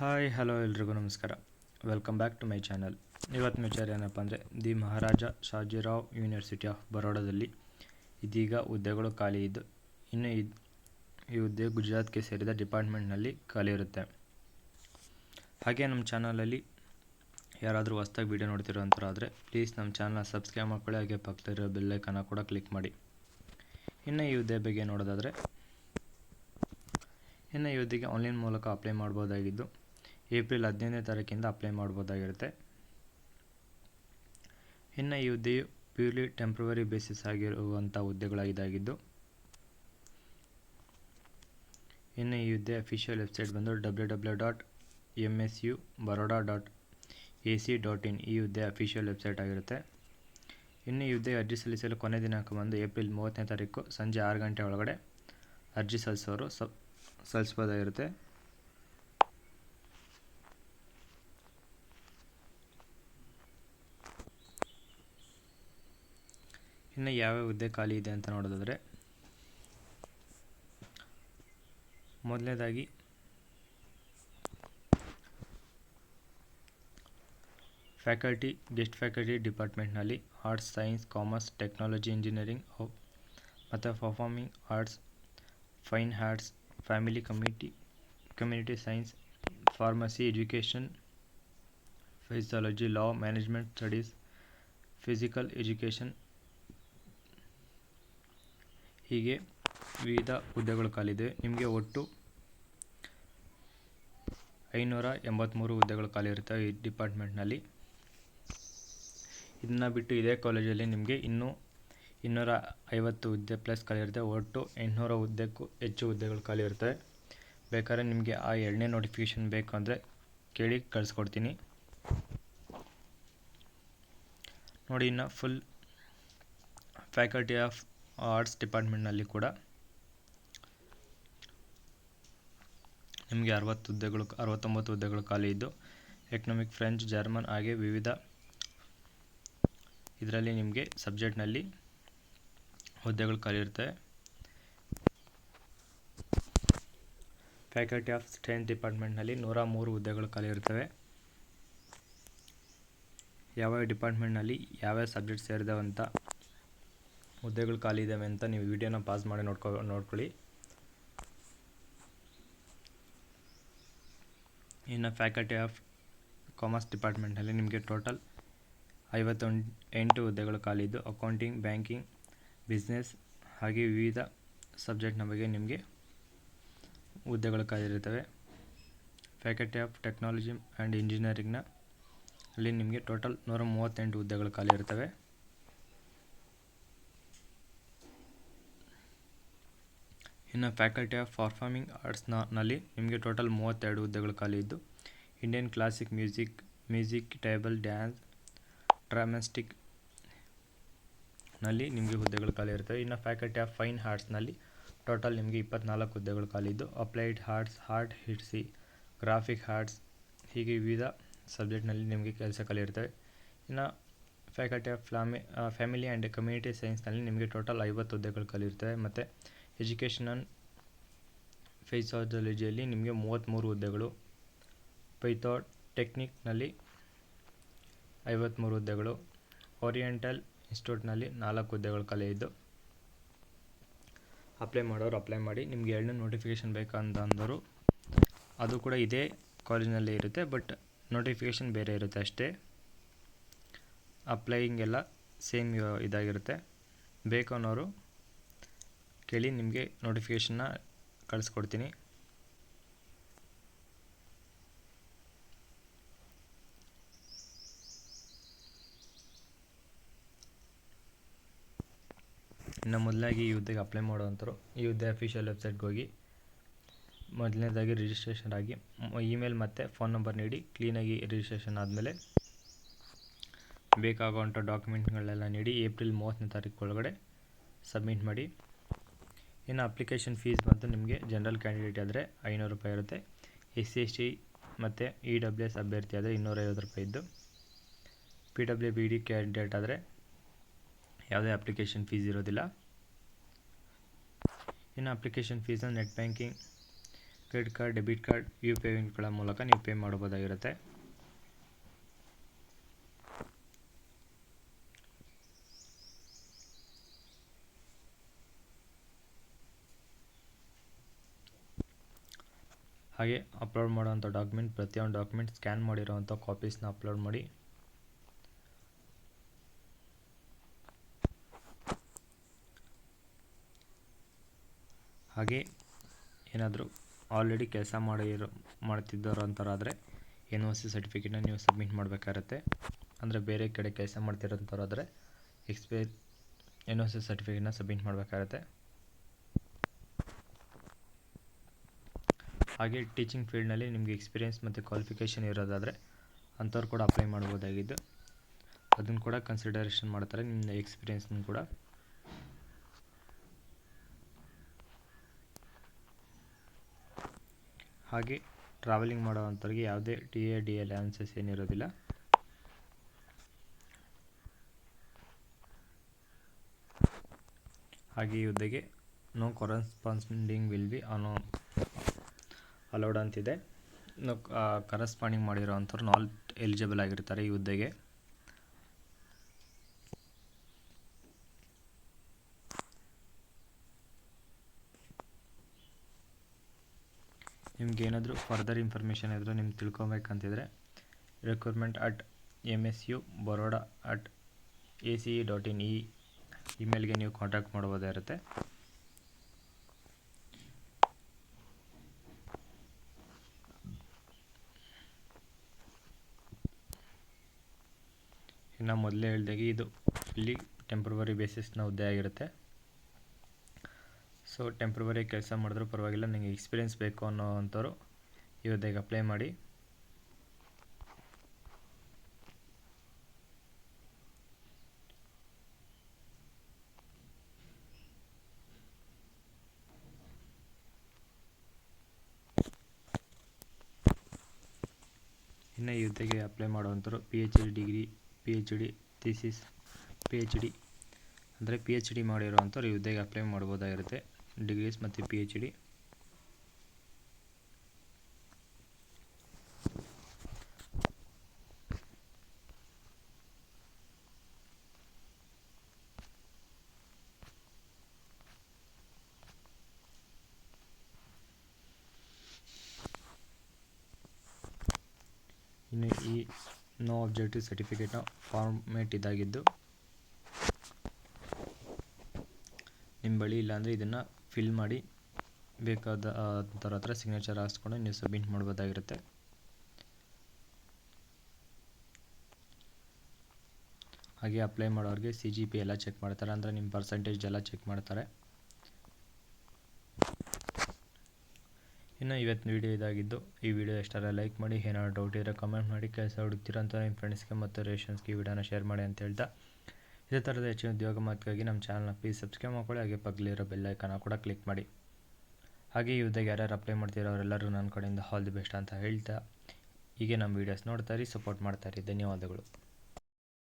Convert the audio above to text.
Hi hello ಎಲ್ರಿಗೂ ನಮಸ್ಕಾರ. Welcome back to my channel. ಇವತ್ತಿನ ವಿಚಾರ ಏನಪ್ಪ ಅಂದರೆ the Maharaja Shajirao university of ಬರೋಡಾದಲ್ಲಿ ಇದೀಗ ಹುದ್ದೆಗಳು ಖಾಲಿ ಇದ್ದು ಇನ್ನು ಈ ಹುದ್ದೆ ಗುಜರಾತ್ಗೆ ಸೇರಿದ ಡಿಪಾರ್ಟ್ಮೆಂಟ್ನಲ್ಲಿ ಖಾಲಿ ಇರುತ್ತೆ. ಹಾಗೆ ನಮ್ಮ ಚಾನಲಲ್ಲಿ ಯಾರಾದರೂ ಹೊಸ್ದಾಗಿ ವೀಡಿಯೋ ನೋಡ್ತಿರೋಂಥರಾದರೆ ಪ್ಲೀಸ್ ನಮ್ಮ ಚಾನಲ್ನ ಸಬ್ಸ್ಕ್ರೈಬ್ ಮಾಡ್ಕೊಳ್ಳಿ, ಹಾಗೆ ಪಕ್ಕದಲ್ಲಿರೋ ಬೆಲ್ಲೈಕನ್ನ ಕೂಡ ಕ್ಲಿಕ್ ಮಾಡಿ. ಇನ್ನು ಈ ಹುದ್ದೆ ಬಗ್ಗೆ ನೋಡೋದಾದರೆ ಇನ್ನು ಈ ಹುದ್ದೆಗೆ ಆನ್ಲೈನ್ ಮೂಲಕ ಅಪ್ಲೈ ಮಾಡ್ಬೋದಾಗಿದ್ದು ಏಪ್ರಿಲ್ 15ನೇ ತಾರೀಕಿಂದ ಅಪ್ಲೈ ಮಾಡ್ಬೋದಾಗಿರುತ್ತೆ. ಇನ್ನು ಈ ಹುದ್ದೆಯು ಪ್ಯೂರ್ಲಿ ಟೆಂಪ್ರವರಿ ಬೇಸಿಸ್ ಆಗಿರುವಂಥ ಹುದ್ದೆಗಳಾಗಿದ್ದಾಗಿದ್ದು ಇನ್ನು ಈ ಹುದ್ದೆ ಅಫಿಷಿಯಲ್ ವೆಬ್ಸೈಟ್ ಬಂದು www.msubaroda.ac.in ಈ ಹುದ್ದೆ ಅಫಿಷಿಯಲ್ ವೆಬ್ಸೈಟ್ ಆಗಿರುತ್ತೆ. ಇನ್ನು ಈ ಹುದ್ದೆ ಅರ್ಜಿ ಸಲ್ಲಿಸಲು ಕೊನೆ ದಿನಾಂಕ ಬಂದು ಏಪ್ರಿಲ್ 30ನೇ ತಾರೀಕು ಸಂಜೆ 6 ಗಂಟೆ ಒಳಗಡೆ ಅರ್ಜಿ ಸಲ್ಲಿಸೋರು ಸಲ್ಲಿಸ್ಬೋದಾಗಿರುತ್ತೆ. ಇನ್ನು ಯಾವ್ಯಾವ ಹುದ್ದೆ ಖಾಲಿ ಇದೆ ಅಂತ ನೋಡೋದಾದರೆ ಮೊದಲನೇದಾಗಿ ಫ್ಯಾಕಲ್ಟಿ ಗೆಸ್ಟ್ ಫ್ಯಾಕಲ್ಟಿ ಡಿಪಾರ್ಟ್ಮೆಂಟ್ನಲ್ಲಿ arts, science, commerce, technology, engineering ಮತ್ತು performing arts, fine arts, family community science, pharmacy, education, physiology, law, management studies, physical education ಹೀಗೆ ವಿವಿಧ ಹುದ್ದೆಗಳು ಖಾಲಿದೆ. ನಿಮಗೆ ಒಟ್ಟು 583 ಹುದ್ದೆಗಳು ಖಾಲಿ ಇರ್ತವೆ ಈ ಡಿಪಾರ್ಟ್ಮೆಂಟ್ನಲ್ಲಿ. ಇದನ್ನು ಬಿಟ್ಟು ಇದೇ ಕಾಲೇಜಲ್ಲಿ ನಿಮಗೆ ಇನ್ನೂ 250 ಹುದ್ದೆ ಪ್ಲಸ್ ಖಾಲಿ ಇರುತ್ತೆ. ಒಟ್ಟು 800 ಹುದ್ದೆಗೂ ಹೆಚ್ಚು ಹುದ್ದೆಗಳು ಖಾಲಿ ಇರ್ತವೆ. ಬೇಕಾದ್ರೆ ನಿಮಗೆ ಆ 2ನೇ ನೋಟಿಫಿಕೇಷನ್ ಬೇಕು ಅಂದರೆ ಕೇಳಿ ಕಳಿಸ್ಕೊಡ್ತೀನಿ ನೋಡಿ. ಇನ್ನು ಫುಲ್ ಫ್ಯಾಕಲ್ಟಿ ಆಫ್ ಆರ್ಟ್ಸ್ ಡಿಪಾರ್ಟ್ಮೆಂಟ್ನಲ್ಲಿ ಕೂಡ ನಿಮಗೆ 69 ಹುದ್ದೆಗಳು ಖಾಲಿ ಇದ್ದು ಎಕನಾಮಿಕ್, ಫ್ರೆಂಚ್, ಜರ್ಮನ್ ಹಾಗೆ ವಿವಿಧ ಇದರಲ್ಲಿ ನಿಮಗೆ ಸಬ್ಜೆಕ್ಟ್ನಲ್ಲಿ ಹುದ್ದೆಗಳು ಖಾಲಿ ಇರ್ತವೆ. ಫ್ಯಾಕಲ್ಟಿ ಆಫ್ ಸೈನ್ಸ್ ಡಿಪಾರ್ಟ್ಮೆಂಟ್ನಲ್ಲಿ 103 ಹುದ್ದೆಗಳು ಖಾಲಿ ಇರ್ತವೆ. ಯಾವ ಡಿಪಾರ್ಟ್ಮೆಂಟ್ನಲ್ಲಿ ಯಾವ್ಯಾವ ಸಬ್ಜೆಕ್ಟ್ ಸೇರಿದವಂಥ ಹುದ್ದೆಗಳು ಖಾಲಿ ಇದ್ದಾವೆ ಅಂತ ನೀವು ವಿಡಿಯೋನ ಪಾಸ್ ಮಾಡಿ ನೋಡ್ಕೊಳ್ಳಿ. ಇನ್ನು ಫ್ಯಾಕಲ್ಟಿ ಆಫ್ ಕಾಮರ್ಸ್ ಡಿಪಾರ್ಟ್ಮೆಂಟ್ನಲ್ಲಿ ನಿಮಗೆ ಟೋಟಲ್ 58 ಹುದ್ದೆಗಳು ಖಾಲಿ ಇದ್ದು ಅಕೌಂಟಿಂಗ್, ಬ್ಯಾಂಕಿಂಗ್, ಬಿಸ್ನೆಸ್ ಹಾಗೆ ವಿವಿಧ ಸಬ್ಜೆಕ್ಟ್ನ ಬಗ್ಗೆ ನಿಮಗೆ ಹುದ್ದೆಗಳು ಖಾಲಿ ಇರ್ತವೆ. ಫ್ಯಾಕಲ್ಟಿ ಆಫ್ ಟೆಕ್ನಾಲಜಿ ಆ್ಯಂಡ್ ಇಂಜಿನಿಯರಿಂಗ್ನ ಅಲ್ಲಿ ನಿಮಗೆ ಟೋಟಲ್ 138 ಹುದ್ದೆಗಳು ಖಾಲಿ ಇರ್ತವೆ. ಇನ್ನು ಫ್ಯಾಕಲ್ಟಿ ಆಫ್ ಪರ್ಫಾರ್ಮಿಂಗ್ ಆರ್ಟ್ಸ್ನಲ್ಲಿ ನಿಮಗೆ ಟೋಟಲ್ 32 ಹುದ್ದೆಗಳು ಖಾಲಿ ಇದ್ದು Indian classic music, table dance, dramatic ನಲ್ಲಿ ನಿಮಗೆ ಹುದ್ದೆಗಳು ಖಾಲಿ ಇರ್ತವೆ. ಇನ್ನು ಫ್ಯಾಕಲ್ಟಿ ಆಫ್ ಫೈನ್ ಆರ್ಟ್ಸ್ನಲ್ಲಿ ಟೋಟಲ್ ನಿಮಗೆ 24 ಹುದ್ದೆಗಳು ಖಾಲಿ ಇದ್ದು applied arts, art history, graphic arts ಹೀಗೆ ವಿವಿಧ ಸಬ್ಜೆಕ್ಟ್ನಲ್ಲಿ ನಿಮಗೆ ಕೆಲಸ ಖಾಲಿ ಇರ್ತವೆ. ಇನ್ನು faculty of family and community ಸೈನ್ಸ್ನಲ್ಲಿ ನಿಮಗೆ ಟೋಟಲ್ 50 ಹುದ್ದೆಗಳು ಖಾಲಿ ಇರ್ತವೆ. ಮತ್ತು ಎಜುಕೇಷನ್ ಆ್ಯಂಡ್ ಫಿಸಿಯಾಲಜಿಯಲ್ಲಿ ನಿಮಗೆ 33 ಹುದ್ದೆಗಳು, ಪೈಥಾನ್ ಟೆಕ್ನಿಕ್ನಲ್ಲಿ 53 ಹುದ್ದೆಗಳು, ಓರಿಯೆಂಟಲ್ ಇನ್ಸ್ಟಿಟ್ಯೂಟ್ನಲ್ಲಿ 4 ಹುದ್ದೆಗಳು ಖಾಲಿ ಇದ್ದು ಅಪ್ಲೈ ಮಾಡೋರು ಅಪ್ಲೈ ಮಾಡಿ. ನಿಮಗೆ 2ನೇ ನೋಟಿಫಿಕೇಷನ್ ಬೇಕಂತಂದರು ಅದು ಕೂಡ ಇದೇ ಕಾಲೇಜಿನಲ್ಲೇ ಇರುತ್ತೆ, ಬಟ್ ನೋಟಿಫಿಕೇಷನ್ ಬೇರೆ ಇರುತ್ತೆ ಅಷ್ಟೇ. ಅಪ್ಲೈಯಿಂಗ್ ಎಲ್ಲ ಸೇಮ್ ಇದಾಗಿರುತ್ತೆ. ಬೇಕು ಅನ್ನೋರು ಕೇಳಿ, ನಿಮಗೆ ನೋಟಿಫಿಕೇಷನ್ನ ಕಳಿಸ್ಕೊಡ್ತೀನಿ. ಇನ್ನು ಮೊದಲಾಗಿ ಈ ಹುದ್ದೆಗೆ ಅಪ್ಲೈ ಮಾಡೋವಂಥರು ಈ ಹುದ್ದೆ ಅಫಿಷಿಯಲ್ ವೆಬ್ಸೈಟ್ಗೆ ಹೋಗಿ ಮೊದಲನೇದಾಗಿ ರಿಜಿಸ್ಟ್ರೇಷನ್ ಆಗಿ ಇಮೇಲ್ ಮತ್ತು ಫೋನ್ ನಂಬರ್ ನೀಡಿ ಕ್ಲೀನಾಗಿ ರಿಜಿಸ್ಟ್ರೇಷನ್ ಆದಮೇಲೆ ಬೇಕಾಗುವಂಥ ಡಾಕ್ಯುಮೆಂಟ್ಗಳನ್ನೆಲ್ಲ ನೀಡಿ ಏಪ್ರಿಲ್ 30ನೇ ತಾರೀಕು ಒಳಗಡೆ ಸಬ್ಮಿಟ್ ಮಾಡಿ. ಇನ್ನು ಅಪ್ಲಿಕೇಶನ್ ಫೀಸ್ ಬಂತು ನಿಮಗೆ ಜನರಲ್ ಕ್ಯಾಂಡಿಡೇಟ್ ಆದರೆ 500 ರೂಪಾಯಿ ಇರುತ್ತೆ. SC/ST ಮತ್ತು EWS ಅಭ್ಯರ್ಥಿ ಆದರೆ 250 ರೂಪಾಯಿ ಇದ್ದು PWBD ಕ್ಯಾಂಡಿಡೇಟ್ ಆದರೆ ಯಾವುದೇ ಅಪ್ಲಿಕೇಶನ್ ಫೀಸ್ ಇರೋದಿಲ್ಲ. ಇನ್ನು ಅಪ್ಲಿಕೇಶನ್ ಫೀಸನ್ನು net banking credit card, debit card, UPI ಮೂಲಕ ನೀವು ಪೇ ಮಾಡಬಹುದಾಗಿರುತ್ತೆ. ಹಾಗೆ ಅಪ್ಲೋಡ್ ಮಾಡುವಂಥ ಡಾಕ್ಯುಮೆಂಟ್, ಪ್ರತಿಯೊಂದು ಡಾಕ್ಯುಮೆಂಟ್ ಸ್ಕ್ಯಾನ್ ಮಾಡಿರೋವಂಥ ಕಾಪೀಸ್ನ ಅಪ್ಲೋಡ್ ಮಾಡಿ. ಹಾಗೆ ಏನಾದರೂ ಆಲ್ರೆಡಿ ಕೆಲಸ ಮಾಡ್ತಿದ್ದೋರಂಥವ್ರಾದರೆ NOC ಸರ್ಟಿಫಿಕೇಟ್ನ ನೀವು ಸಬ್ಮಿಟ್ ಮಾಡಬೇಕಾಗತ್ತೆ. ಅಂದರೆ ಬೇರೆ ಕಡೆ ಕೆಲಸ ಮಾಡ್ತಿರೋಂಥವ್ರಾದರೆ NOC ಸರ್ಟಿಫಿಕೇಟ್ನ ಸಬ್ಮಿಟ್ ಮಾಡಬೇಕಾಗತ್ತೆ. ಹಾಗೆ ಟೀಚಿಂಗ್ ಫೀಲ್ಡ್ನಲ್ಲಿ ನಿಮಗೆ ಎಕ್ಸ್ಪೀರಿಯೆನ್ಸ್ ಮತ್ತು ಕ್ವಾಲಿಫಿಕೇಷನ್ ಇರೋದಾದರೆ ಅಂಥವ್ರು ಕೂಡ ಅಪ್ಲೈ ಮಾಡ್ಬೋದಾಗಿದ್ದು, ಅದನ್ನು ಕೂಡ ಕನ್ಸಿಡರೇಷನ್ ಮಾಡ್ತಾರೆ, ನಿಮ್ಮ ಎಕ್ಸ್ಪೀರಿಯೆನ್ಸ್ನ ಕೂಡ. ಹಾಗೆ ಟ್ರಾವೆಲಿಂಗ್ ಮಾಡೋವಂಥವ್ರಿಗೆ ಯಾವುದೇ TA, DA ಅಲೌನ್ಸಸ್ ಏನಿರೋದಿಲ್ಲ. ಹಾಗೆ ಈ ಹುದ್ದೆಗೆ no corresponding will be allowed ಅಂತಿದೆ. ಕರೆಸ್ಪಾಂಡಿಂಗ್ ಮಾಡಿರೋ ಅಂಥವ್ರು ನಾಟ್ ಎಲಿಜಿಬಲ್ ಆಗಿರ್ತಾರೆ ಈ ಹುದ್ದೆಗೆ. ನಿಮ್ಗೆ ಏನಾದರೂ ಫರ್ದರ್ ಇನ್ಫಾರ್ಮೇಷನ್ ಇದ್ದರೂ ನಿಮ್ಗೆ ತಿಳ್ಕೊಬೇಕಂತಿದ್ರೆ recruitment@msubaroda@ace.in ಈ ಇಮೇಲ್ಗೆ ನೀವು ಕಾಂಟ್ಯಾಕ್ಟ್ ಮಾಡ್ಬೋದಾಗಿರುತ್ತೆ. ಇನ್ನು ಮೊದಲೇ ಹೇಳಿದಾಗೆ ಇದು ಫುಲ್ಲಿ ಟೆಂಪ್ರವರಿ ಬೇಸಿಸ್ನ ಹುದ್ದೆ ಆಗಿರುತ್ತೆ. ಸೊ ಟೆಂಪ್ರವರಿ ಕೆಲಸ ಮಾಡಿದ್ರೂ ಪರವಾಗಿಲ್ಲ, ನನಗೆ ಎಕ್ಸ್ಪೀರಿಯೆನ್ಸ್ ಬೇಕು ಅನ್ನೋವಂಥವ್ರು ಈ ಹುದ್ದೆಗೆ ಅಪ್ಲೈ ಮಾಡಿ. ಇನ್ನು ಈ ಹುದ್ದೆಗೆ ಅಪ್ಲೈ ಮಾಡುವಂಥವ್ರು PhD degree, PhD thesis, PhD ಅಂದರೆ PhD ಮಾಡಿರೋವಂಥವ್ರು ಈ ಹುದ್ದೆಗೆ ಅಪ್ಲೈ ಮಾಡ್ಬೋದಾಗಿರುತ್ತೆ. ಡಿಗ್ರೀಸ್ ಮತ್ತು PhD. ಇನ್ನು ಈ ನೋ ಆಬ್ಜೆಕ್ಟಿವ್ ಸರ್ಟಿಫಿಕೇಟ್ನ ಫಾರ್ಮೇಟ್ ಇದಾಗಿದ್ದು, ನಿಮ್ಮ ಬಳಿ ಇಲ್ಲಾಂದರೆ ಇದನ್ನು ಫಿಲ್ ಮಾಡಿ ಬೇಕಾದ ಥರ ಹತ್ರ ಸಿಗ್ನೇಚರ್ ಹಾಕ್ಸ್ಕೊಂಡು ನೀವು ಸಬ್ಮಿಟ್ ಮಾಡ್ಬೋದಾಗಿರುತ್ತೆ. ಹಾಗೆ ಅಪ್ಲೈ ಮಾಡೋರಿಗೆ CGP ಎಲ್ಲ ಚೆಕ್ ಮಾಡ್ತಾರೆ, ಅಂದರೆ ನಿಮ್ಮ ಪರ್ಸೆಂಟೇಜ್ ಎಲ್ಲ ಚೆಕ್ ಮಾಡ್ತಾರೆ. ಇನ್ನು ಇವತ್ತಿನ ವಿಡಿಯೋ ಇದಾಗಿದ್ದು, ಈ ವಿಡಿಯೋ ಎಷ್ಟಾರ ಲೈಕ್ ಮಾಡಿ, ಏನಾದ್ರು ಡೌಟ್ ಇದ್ದರೆ ಕಮೆಂಟ್ ಮಾಡಿ, ಕೆಲಸ ಹುಡುಕ್ತಿರೋಂಥ ನಿಮ್ಮ ಫ್ರೆಂಡ್ಸ್ಗೆ ಮತ್ತು ರಿಲೇಷನ್ಸ್ಗೆ ಈ ವಿಡಿಯೋನ ಶೇರ್ ಮಾಡಿ ಅಂತ ಹೇಳ್ತಾ, ಇದೇ ಥರದ ಹೆಚ್ಚಿನ ಉದ್ಯೋಗ ಮಾಹಿತಿಗಾಗಿ ನಮ್ಮ ಚಾನಲ್ನ ಪ್ಲೀಸ್ ಸಬ್ಸ್ಕ್ರೈಬ್ ಮಾಡ್ಕೊಳ್ಳಿ. ಹಾಗೆ ಪಕ್ಕದಲ್ಲಿರೋ ಬೆಲ್ ಐಕಾನ ಕೂಡ ಕ್ಲಿಕ್ ಮಾಡಿ. ಹಾಗೆ ಈ ಹುದ್ದೆಗೆ ಯಾರ್ಯಾರು ಅಪ್ಲೈ ಮಾಡ್ತೀರೋ ಅವರೆಲ್ಲರೂ ನನ್ನ ಕಡೆಯಿಂದ ಆಲ್ ದಿ ಬೆಸ್ಟ್ ಅಂತ ಹೇಳ್ತಾ, ಹೀಗೆ ನಮ್ಮ ವೀಡಿಯೋಸ್ ನೋಡ್ತಾ ಇರಿ, ಸಪೋರ್ಟ್ ಮಾಡ್ತಾ ಇರಿ. ಧನ್ಯವಾದಗಳು.